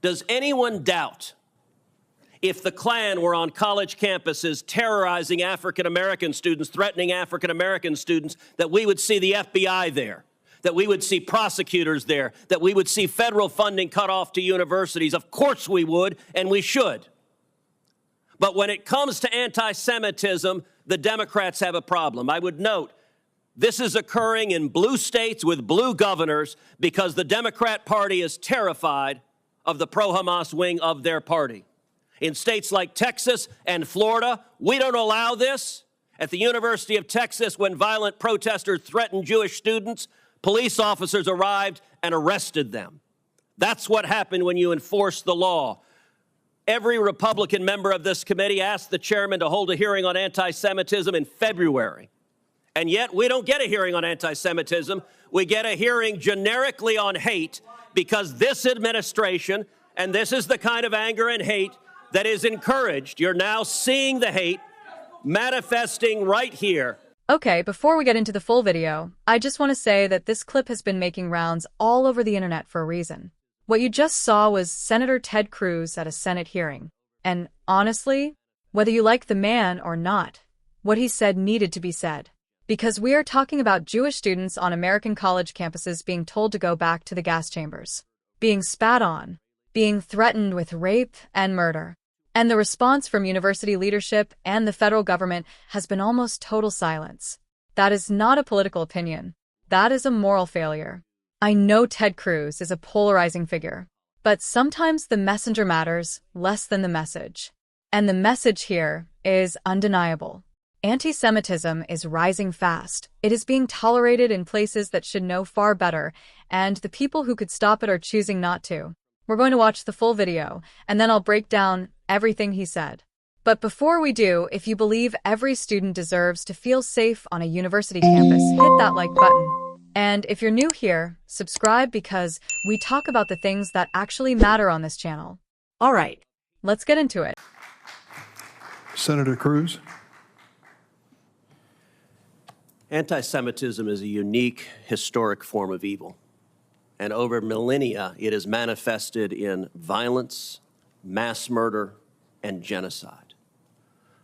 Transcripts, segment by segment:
Does anyone doubt if the Klan were on college campuses terrorizing African-American students, threatening African-American students, that we would see the FBI there, that we would see prosecutors there, that we would see federal funding cut off to universities? Of course we would, and we should. But when it comes to anti-Semitism, the Democrats have a problem. I would note, this is occurring in blue states with blue governors because the Democrat Party is terrified of the pro-Hamas wing of their party. In states like Texas and Florida, we don't allow this. At the University of Texas, when violent protesters threatened Jewish students, police officers arrived and arrested them. That's what happened when you enforce the law. Every Republican member of this committee asked the chairman to hold a hearing on anti-Semitism in February. And yet we don't get a hearing on anti-Semitism. We get a hearing generically on hate because this administration, and this is the kind of anger and hate that is encouraged. You're now seeing the hate manifesting right here. Okay, before we get into the full video, I just want to say that this clip has been making rounds all over the internet for a reason. What you just saw was Senator Ted Cruz at a Senate hearing. And honestly, whether you like the man or not, what he said needed to be said. Because we are talking about Jewish students on American college campuses being told to go back to the gas chambers, being spat on, being threatened with rape and murder. And the response from university leadership and the federal government has been almost total silence. That is not a political opinion. That is a moral failure. I know Ted Cruz is a polarizing figure, but sometimes the messenger matters less than the message. And the message here is undeniable. Anti-Semitism is rising fast. It is being tolerated in places that should know far better, and the people who could stop it are choosing not to. We're going to watch the full video, and then I'll break down everything he said. But before we do, if you believe every student deserves to feel safe on a university campus, hit that like button. And if you're new here, subscribe because we talk about the things that actually matter on this channel. All right, let's get into it. Senator Cruz. Anti-Semitism is a unique historic form of evil. And over millennia, it is manifested in violence, mass murder, and genocide.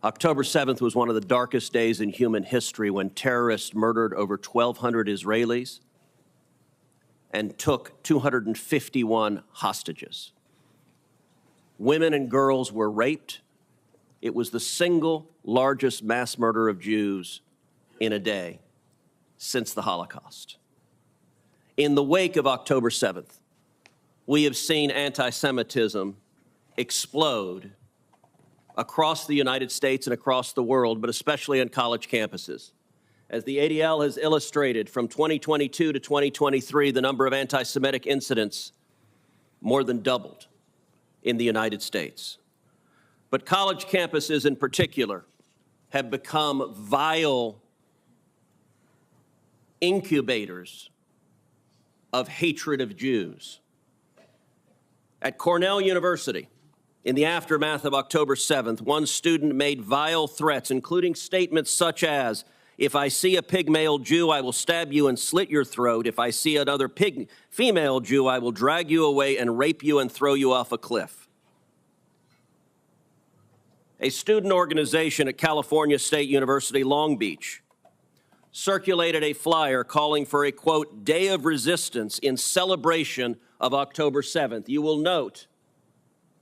October 7th was one of the darkest days in human history when terrorists murdered over 1,200 Israelis and took 251 hostages. Women and girls were raped. It was the single largest mass murder of Jews in a day since the Holocaust. In the wake of October 7th, we have seen anti-Semitism explode across the United States and across the world, but especially on college campuses. As the ADL has illustrated, from 2022 to 2023, the number of anti-Semitic incidents more than doubled in the United States. But college campuses in particular have become vile incubators of hatred of Jews. At Cornell University, in the aftermath of October 7th, one student made vile threats, including statements such as, "If I see a pygmalion Jew, I will stab you and slit your throat. If I see another female Jew, I will drag you away and rape you and throw you off a cliff." A student organization at California State University, Long Beach, circulated a flyer calling for a, quote, day of resistance in celebration of October 7th. You will note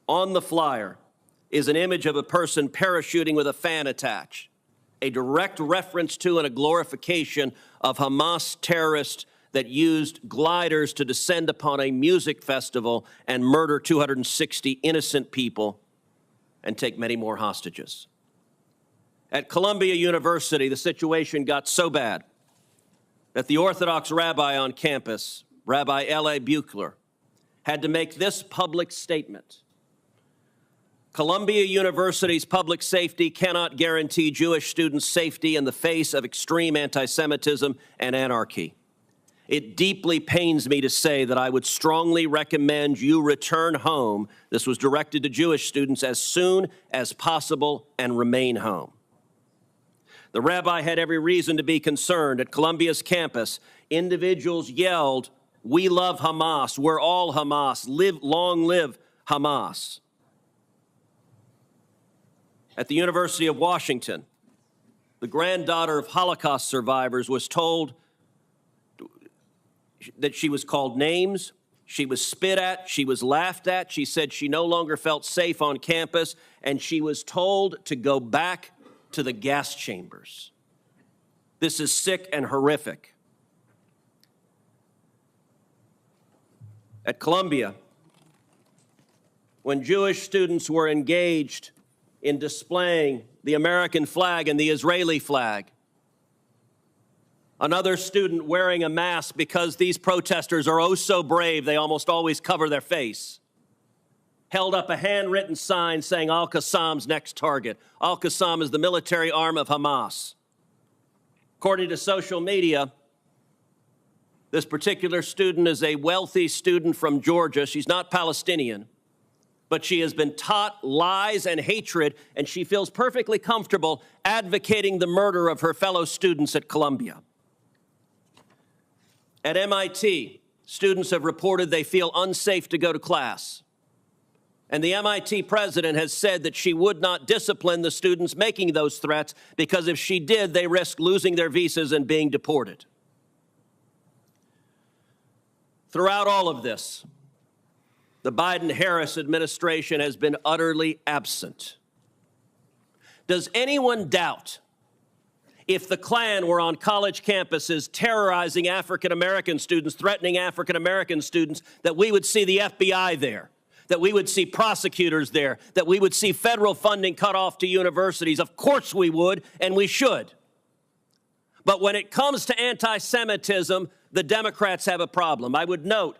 on the flyer is an image of a person parachuting with a fan attached, a direct reference to and a glorification of Hamas terrorists that used gliders to descend upon a music festival and murder 260 innocent people and take many more hostages. At Columbia University, the situation got so bad that the Orthodox rabbi on campus, Rabbi L.A. Buechler, had to make this public statement. Columbia University's public safety cannot guarantee Jewish students' safety in the face of extreme anti-Semitism and anarchy. It deeply pains me to say that I would strongly recommend you return home. This was directed to Jewish students as soon as possible and remain home. The rabbi had every reason to be concerned. At Columbia's campus, individuals yelled, "We love Hamas, we're all Hamas, long live Hamas. At the University of Washington, the granddaughter of Holocaust survivors was told that she was called names, she was spit at, she was laughed at. She said she no longer felt safe on campus, and she was told to go back to the gas chambers. This is sick and horrific. At Columbia, when Jewish students were engaged in displaying the American flag and the Israeli flag, another student wearing a mask, because these protesters are oh so brave, they almost always cover their face, held up a handwritten sign saying Al-Qassam's next target. Al-Qassam is the military arm of Hamas. According to social media, this particular student is a wealthy student from Georgia. She's not Palestinian, but she has been taught lies and hatred, and she feels perfectly comfortable advocating the murder of her fellow students at Columbia. At MIT, students have reported they feel unsafe to go to class. And the MIT president has said that she would not discipline the students making those threats, because if she did, they risk losing their visas and being deported. Throughout all of this, the Biden-Harris administration has been utterly absent. Does anyone doubt if the Klan were on college campuses terrorizing African-American students, threatening African-American students, that we would see the FBI there, that we would see prosecutors there, that we would see federal funding cut off to universities? Of course we would, and we should. But when it comes to anti-Semitism, the Democrats have a problem. I would note,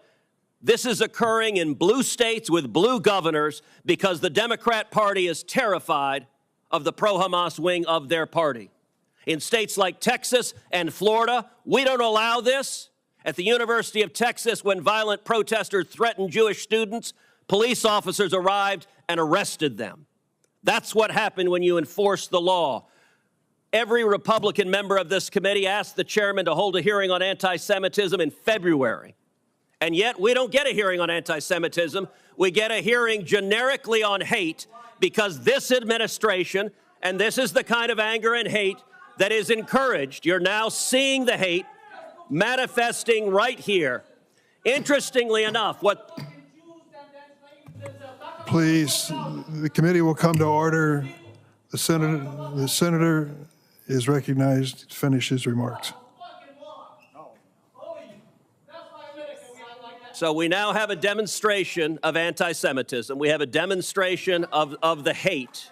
this is occurring in blue states with blue governors because the Democrat Party is terrified of the pro-Hamas wing of their party. In states like Texas and Florida, we don't allow this. At the University of Texas, when violent protesters threatened Jewish students, police officers arrived and arrested them. That's what happened when you enforce the law. Every Republican member of this committee asked the chairman to hold a hearing on anti-Semitism in February. And yet we don't get a hearing on anti-Semitism. We get a hearing generically on hate, because this administration, and this is the kind of anger and hate that is encouraged. You're now seeing the hate manifesting right here. Interestingly enough, Please, the committee will come to order. The senator is recognized to finish his remarks. So we now have a demonstration of anti-Semitism. We have a demonstration of the hate.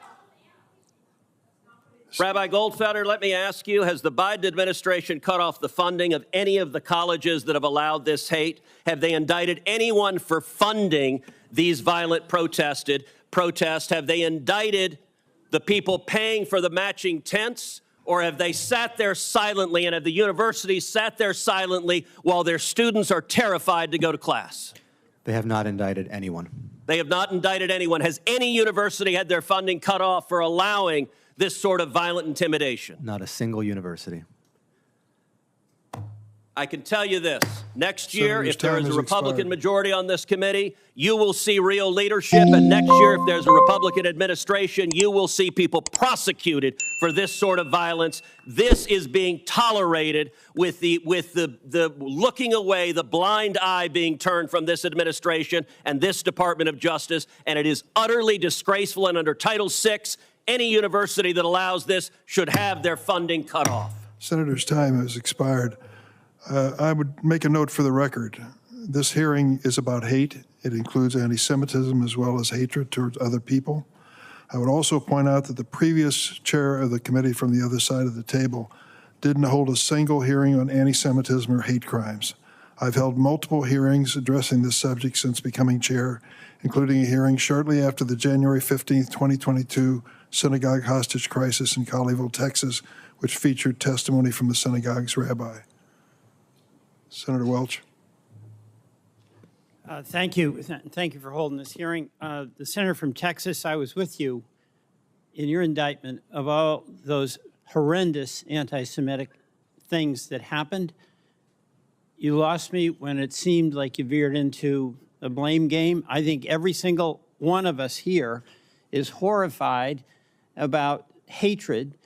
Rabbi Goldfelder, let me ask you, has the Biden administration cut off the funding of any of the colleges that have allowed this hate? Have they indicted anyone for funding these violent protests? Have they indicted the people paying for the matching tents? Or have they sat there silently, and have the universities sat there silently while their students are terrified to go to class? They have not indicted anyone. They have not indicted anyone. Has any university had their funding cut off for allowing this sort of violent intimidation? Not a single university. I can tell you this. Next year, if there is a Republican expired. majority on this committee, you will see real leadership. And next year, if there's a Republican administration, you will see people prosecuted for this sort of violence. This is being tolerated with the looking away, the blind eye being turned from this administration and this Department of Justice. And it is utterly disgraceful. And under Title VI, any university that allows this should have their funding cut off. Senator's time has expired. I would make a note for the record. This hearing is about hate. It includes anti-Semitism as well as hatred towards other people. I would also point out that the previous chair of the committee from the other side of the table didn't hold a single hearing on anti-Semitism or hate crimes. I've held multiple hearings addressing this subject since becoming chair, including a hearing shortly after the January 15th, 2022 synagogue hostage crisis in Colleyville, Texas, which featured testimony from the synagogue's rabbi. Senator Welch. Thank you. Thank you for holding this hearing. The senator from Texas, I was with you in your indictment of all those horrendous anti-Semitic things that happened. You lost me when it seemed like you veered into a blame game. I think every single one of us here is horrified about hatred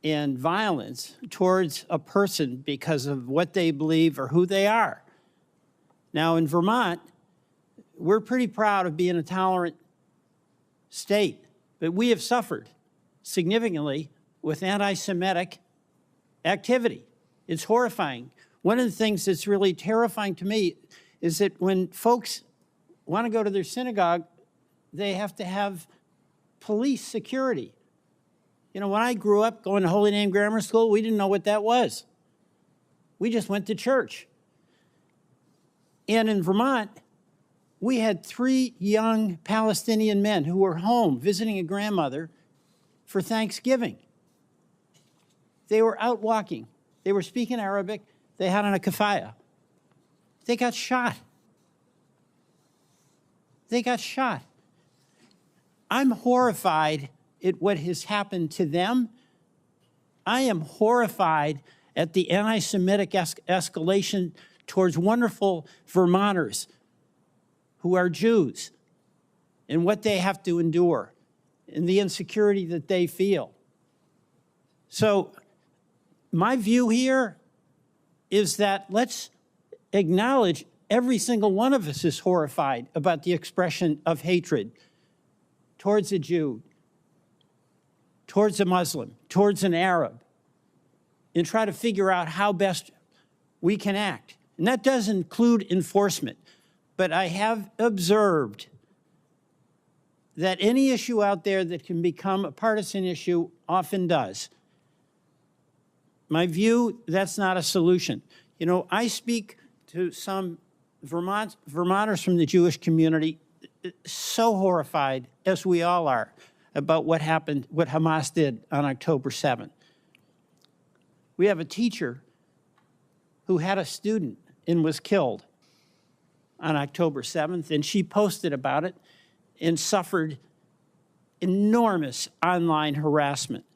and violence towards a person because of what they believe or who they are. Now, in Vermont, we're pretty proud of being a tolerant state, but we have suffered significantly with anti-Semitic activity. It's horrifying. One of the things that's really terrifying to me is that when folks want to go to their synagogue, they have to have police security. You know, when I grew up going to Holy Name Grammar School, we didn't know what that was. We just went to church. And in Vermont, we had 3 young Palestinian men who were home visiting a grandmother for Thanksgiving. They were out walking. They were speaking Arabic. They had on a keffiyeh. They got shot. They got shot. I'm horrified at what has happened to them. I am horrified at the anti-Semitic escalation towards wonderful Vermonters who are Jews and what they have to endure and the insecurity that they feel. So my view here is that let's acknowledge every single one of us is horrified about the expression of hatred towards a Jew, towards a Muslim, towards an Arab, and try to figure out how best we can act. And that does include enforcement. But I have observed that any issue out there that can become a partisan issue often does. My view, that's not a solution. You know, I speak to some Vermonters from the Jewish community, so horrified, as we all are, about what happened, what Hamas did on October 7th. We have a teacher who had a student and was killed on October 7th, and she posted about it and suffered enormous online harassment.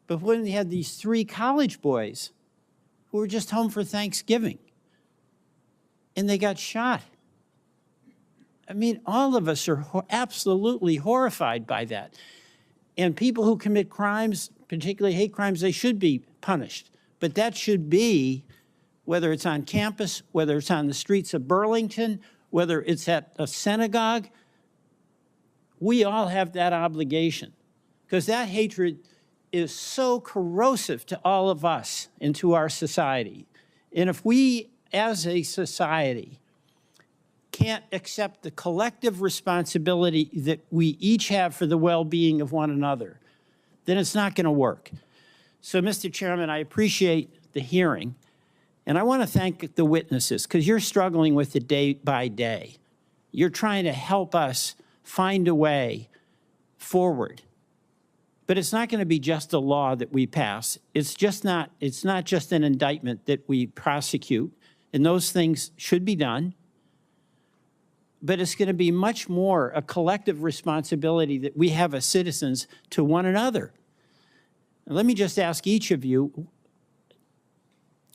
But when they had these 3 college boys who were just home for Thanksgiving, and they got shot. I mean, all of us are absolutely horrified by that. And people who commit crimes, particularly hate crimes, they should be punished. But that should be, whether it's on campus, whether it's on the streets of Burlington, whether it's at a synagogue, we all have that obligation. Because that hatred is so corrosive to all of us and to our society. And if we, as a society, can't accept the collective responsibility that we each have for the well-being of one another, then it's not going to work. So, Mr. Chairman, I appreciate the hearing, and I want to thank the witnesses, because you're struggling with it day by day. You're trying to help us find a way forward. But it's not going to be just a law that we pass. It's not just an indictment that we prosecute, and those things should be done. But it's going to be much more a collective responsibility that we have as citizens to one another. And let me just ask each of you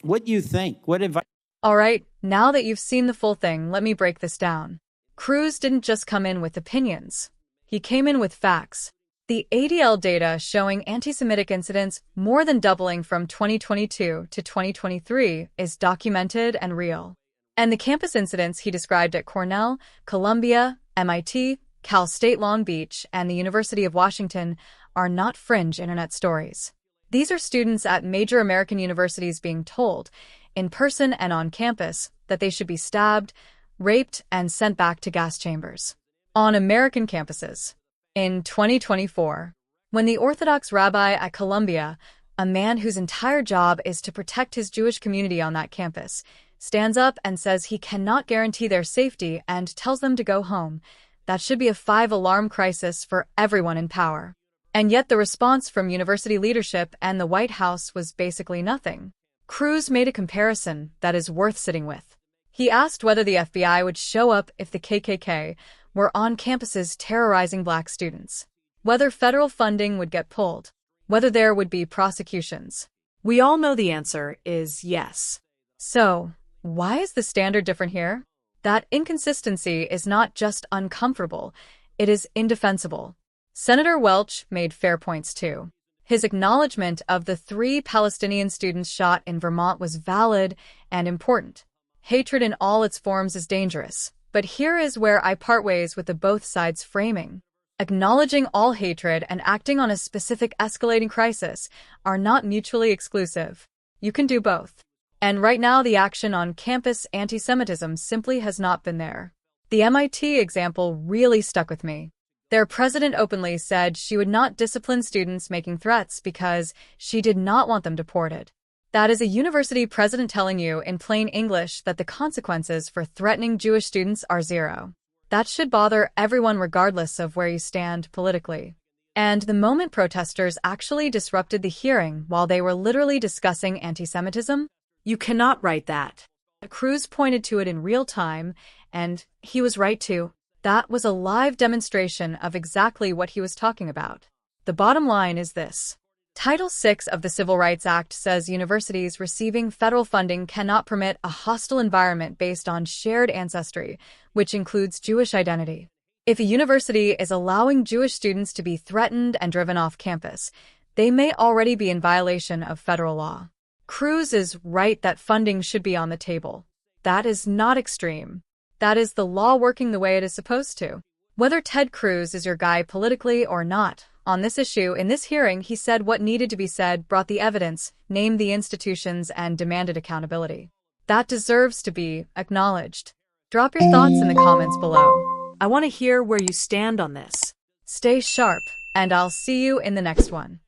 what you think. What advice? All right, now that you've seen the full thing, let me break this down. Cruz didn't just come in with opinions. He came in with facts. The ADL data showing anti-Semitic incidents more than doubling from 2022 to 2023 is documented and real. And the campus incidents he described at Cornell, Columbia, MIT, Cal State Long Beach, and the University of Washington are not fringe internet stories. These are students at major American universities being told, in person and on campus, that they should be stabbed, raped, and sent back to gas chambers. On American campuses. In 2024, when the Orthodox rabbi at Columbia, a man whose entire job is to protect his Jewish community on that campus, stands up and says he cannot guarantee their safety and tells them to go home, that should be a 5-alarm crisis for everyone in power. And yet the response from university leadership and the White House was basically nothing. Cruz made a comparison that is worth sitting with. He asked whether the FBI would show up if the KKK were on campuses terrorizing Black students, whether federal funding would get pulled, whether there would be prosecutions. We all know the answer is yes. So, why is the standard different here? That inconsistency is not just uncomfortable, it is indefensible. Senator Welch made fair points too. His acknowledgement of the 3 Palestinian students shot in Vermont was valid and important. Hatred in all its forms is dangerous, but here is where I part ways with the both sides framing. Acknowledging all hatred and acting on a specific escalating crisis are not mutually exclusive. You can do both. And right now, the action on campus anti-Semitism simply has not been there. The MIT example really stuck with me. Their president openly said she would not discipline students making threats because she did not want them deported. That is a university president telling you in plain English that the consequences for threatening Jewish students are zero. That should bother everyone regardless of where you stand politically. And the moment protesters actually disrupted the hearing while they were literally discussing anti-Semitism, you cannot write that. Cruz pointed to it in real time, and he was right too. That was a live demonstration of exactly what he was talking about. The bottom line is this. Title VI of the Civil Rights Act says universities receiving federal funding cannot permit a hostile environment based on shared ancestry, which includes Jewish identity. If a university is allowing Jewish students to be threatened and driven off campus, they may already be in violation of federal law. Cruz is right that funding should be on the table. That is not extreme. That is the law working the way it is supposed to. Whether Ted Cruz is your guy politically or not, on this issue, in this hearing, he said what needed to be said, brought the evidence, named the institutions, and demanded accountability. That deserves to be acknowledged. Drop your thoughts in the comments below. I want to hear where you stand on this. Stay sharp, and I'll see you in the next one.